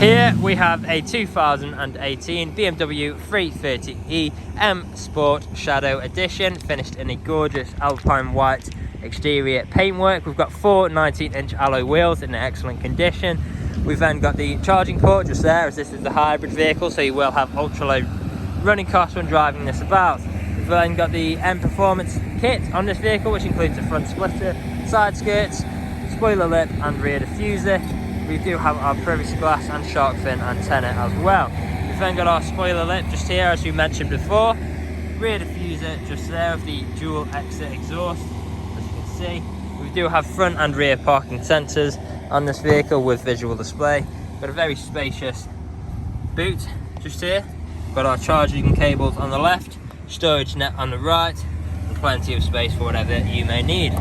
Here we have a 2018 BMW 330e M Sport Shadow Edition, finished in a gorgeous alpine white exterior paintwork. We've got four 19-inch alloy wheels in excellent condition. We've then got the charging port just there, as this is the hybrid vehicle, so you will have ultra low running costs when driving this about. We've then got the M Performance kit on this vehicle, which includes a front splitter, side skirts, spoiler lip and rear diffuser. We do have our privacy glass and shark fin antenna as well. We've then got our spoiler lip just here, as we mentioned before. Rear diffuser just there with the dual exit exhaust, as you can see. We do have front and rear parking sensors on this vehicle with visual display. Got a very spacious boot just here. Got our charging cables on the left, storage net on the right, and plenty of space for whatever you may need.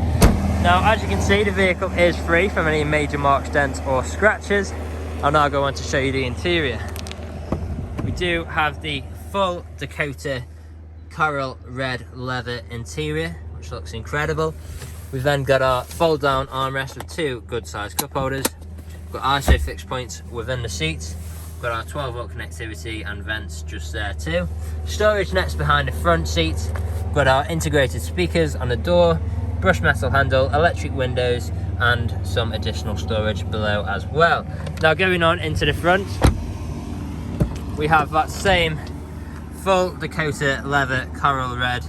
Now, as you can see, the vehicle is free from any major marks, dents or scratches. I'll now go on to show you the interior. We do have the full Dakota coral red leather interior, which looks incredible. We've then got our fold down armrest with two good sized cup holders. We've got ISO fixed points within the seats. We've got our 12-volt connectivity and vents just there too. Storage nets behind the front seats. We've got our integrated speakers on the door, brushed metal handle, electric windows, and some additional storage below as well. Now, going on into the front, we have that same full Dakota leather coral red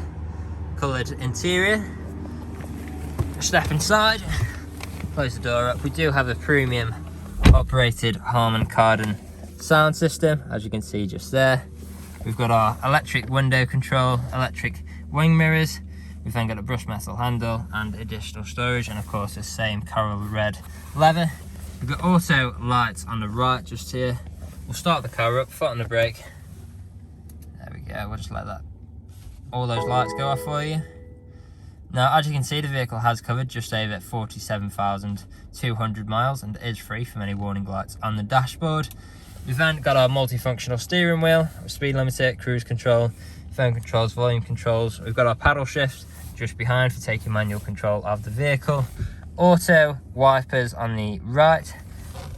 coloured interior. Step inside, close the door up. We do have a premium operated Harman Kardon sound system, as you can see just there. We've got our electric window control, electric wing mirrors. We've then got a brushed metal handle and additional storage, and of course the same coral red leather. We've got auto lights on the right just here. We'll start the car up, foot on the brake. There we go, we'll just let all those lights go off for you. Now, as you can see, the vehicle has covered just over 47,200 miles and is free from any warning lights on the dashboard. We've then got our multifunctional steering wheel, speed limiter, cruise control, phone controls, volume controls. We've got our paddle shift just behind for taking manual control of the vehicle. Auto wipers on the right,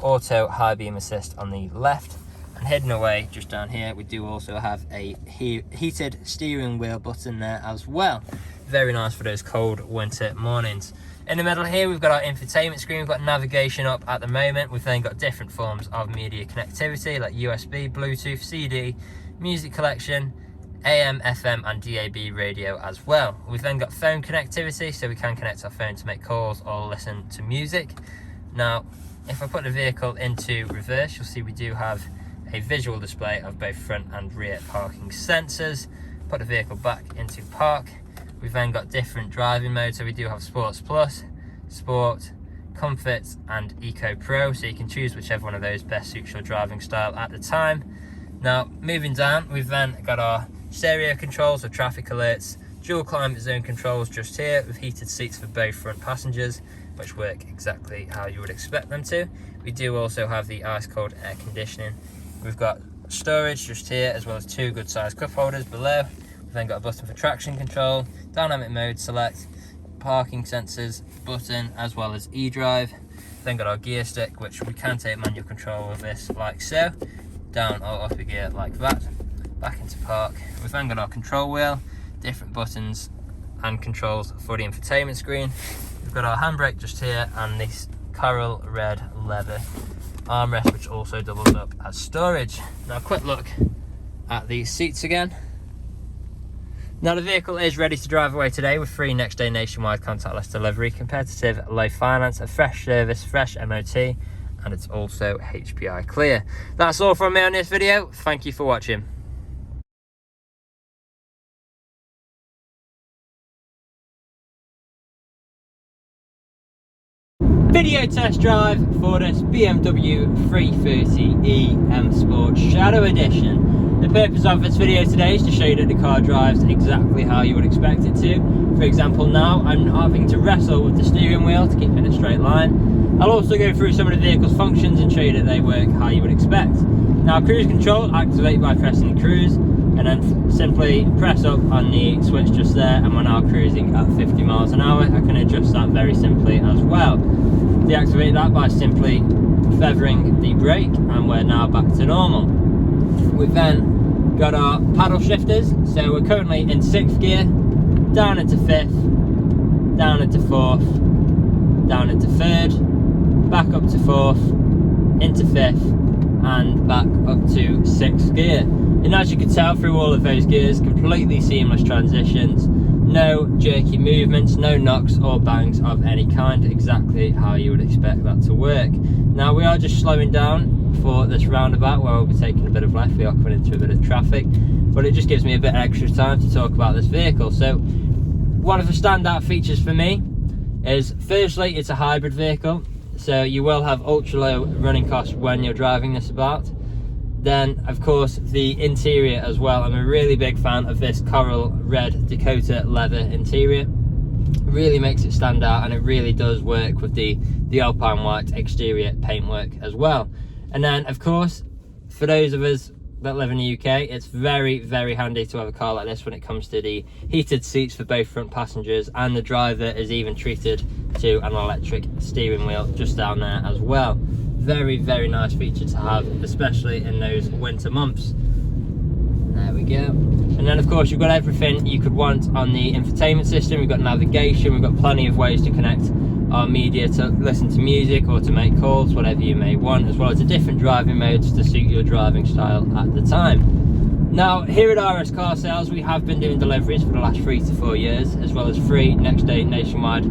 auto high beam assist on the left, and hidden away just down here, we do also have a heated steering wheel button there as well. Very nice for those cold winter mornings. In the middle here, we've got our infotainment screen. We've got navigation up at the moment. We've then got different forms of media connectivity like USB, Bluetooth, CD, music collection, AM, FM and DAB radio as well. We've then got phone connectivity, so we can connect our phone to make calls or listen to music. Now, if I put the vehicle into reverse, you'll see we do have a visual display of both front and rear parking sensors. Put the vehicle back into park. We've then got different driving modes, so we do have Sports Plus, Sport, Comfort and Eco Pro, so you can choose whichever one of those best suits your driving style at the time. Now, moving down, we've then got our stereo controls with traffic alerts, dual climate zone controls just here with heated seats for both front passengers, which work exactly how you would expect them to. We do also have the ice cold air conditioning. We've got storage just here, as well as two good sized cup holders below. We've then got a button for traction control, dynamic mode select, parking sensors button, as well as eDrive. Then got our gear stick, which we can take manual control of this like so, down or up a gear like that, back into park. We've then got our control wheel, different buttons and controls for the infotainment screen. We've got our handbrake just here and this coral red leather armrest, which also doubles up as storage. Now, a quick look at these seats again. Now, the vehicle is ready to drive away today with free next day nationwide contactless delivery, competitive low finance, a fresh service, fresh MOT, and it's also HPI clear. That's all from me on this video. Thank you for watching. Video test drive for this BMW 330e M Sport Shadow Edition. The purpose of this video today is to show you that the car drives exactly how you would expect it to. For example, now I'm not having to wrestle with the steering wheel to keep it in a straight line. I'll also go through some of the vehicle's functions and show you that they work how you would expect. Now, cruise control activate by pressing cruise, and then simply press up on the switch just there, and we're now cruising at 50 miles an hour. I can adjust that very simply as well. deactivate that by simply feathering the brake, and we're now back to normal. We've then got our paddle shifters, so we're currently in 6th gear, down into 5th, down into 4th, down into 3rd, back up to 4th, into 5th, and back up to 6th gear. And as you can tell through all of those gears, completely seamless transitions, no jerky movements, no knocks or bangs of any kind, exactly how you would expect that to work. Now we are just slowing down for this roundabout where we'll be taking a bit of left. We are coming into a bit of traffic, but it just gives me a bit extra time to talk about this vehicle. So one of the standout features for me is, firstly, it's a hybrid vehicle, so you will have ultra low running costs when you're driving this about. Then of course the interior as well. I'm a really big fan of this coral red Dakota leather interior. Really makes it stand out, and it really does work with the Alpine white exterior paintwork as well. And then of course, for those of us that live in the UK, it's very, very handy to have a car like this when it comes to the heated seats for both front passengers, and the driver is even treated to an electric steering wheel just down there as well. Very, very nice feature to have, especially in those winter months. There we go. And then of course you've got everything you could want on the infotainment system. We've got navigation, we've got plenty of ways to connect our media, to listen to music or to make calls, whatever you may want, as well as the different driving modes to suit your driving style at the time. Now here at RS Car Sales, we have been doing deliveries for the last 3 to 4 years, as well as free next day nationwide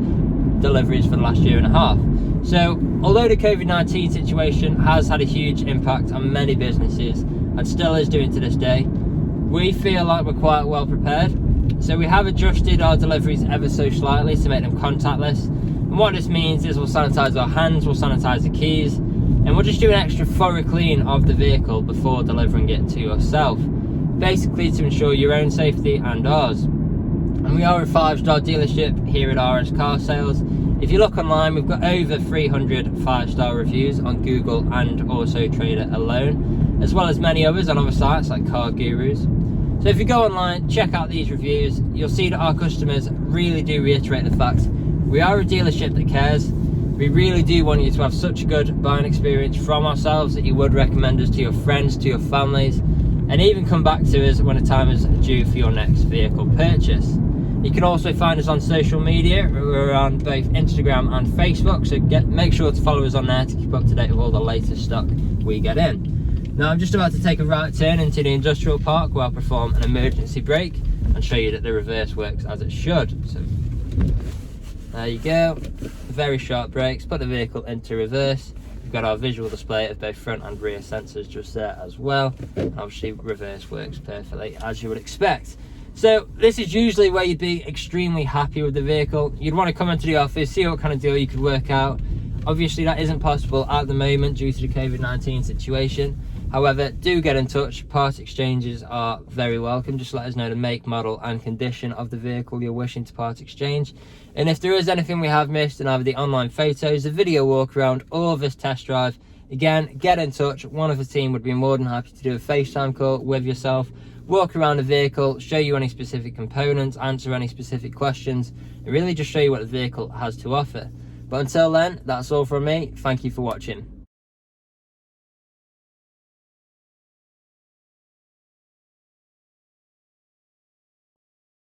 deliveries for the last 1.5 years. So although the COVID-19 situation has had a huge impact on many businesses, and still is doing to this day, we feel like we're quite well prepared. So we have adjusted our deliveries ever so slightly to make them contactless. And what this means is we'll sanitize our hands, we'll sanitize the keys, and we'll just do an extra thorough clean of the vehicle before delivering it to yourself, basically to ensure your own safety and ours. And we are a 5-star dealership here at RS Car Sales. If you look online, we've got over 300 5-star reviews on Google and Autotrader alone, as well as many others on other sites like Car Gurus. So if you go online, check out these reviews, you'll see that our customers really do reiterate the fact we are a dealership that cares. We really do want you to have such a good buying experience from ourselves that you would recommend us to your friends, to your families, and even come back to us when the time is due for your next vehicle purchase. You can also find us on social media. We're on both Instagram and Facebook, so make sure to follow us on there to keep up to date with all the latest stock we get in. Now I'm just about to take a right turn into the industrial park where I'll perform an emergency brake and show you that the reverse works as it should. So there you go, very sharp brakes, put the vehicle into reverse. We've got our visual display of both front and rear sensors just there as well. Obviously reverse works perfectly as you would expect. So this is usually where you'd be extremely happy with the vehicle. You'd want to come into the office, see what kind of deal you could work out. Obviously that isn't possible at the moment due to the COVID-19 situation. However, do get in touch. Part exchanges are very welcome. Just let us know the make, model and condition of the vehicle you're wishing to part exchange. And if there is anything we have missed in either the online photos, the video walk around or this test drive, again, get in touch. One of the team would be more than happy to do a FaceTime call with yourself, walk around the vehicle, show you any specific components, answer any specific questions, and really just show you what the vehicle has to offer. But until then, that's all from me. Thank you for watching.